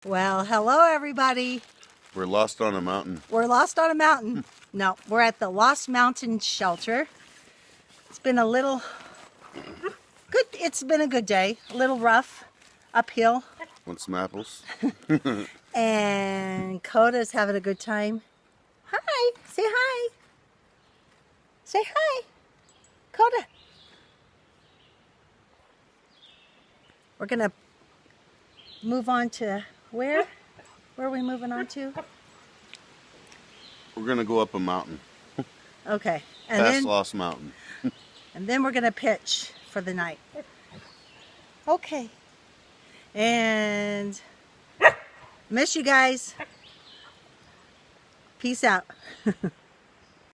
Well, hello everybody. We're lost on a mountain. We're lost on a mountain. No, we're at the Lost Mountain Shelter. It's been a little good. It's been a good day. A little rough, uphill. Want some apples? And Coda's having a good time. Hi. Say hi. Say hi. Coda. We're going to move on to where? Where are we moving on to? We're gonna go up a mountain. Okay. Past Lost Mountain. And then we're going to pitch for the night. Okay. And miss you guys. Peace out.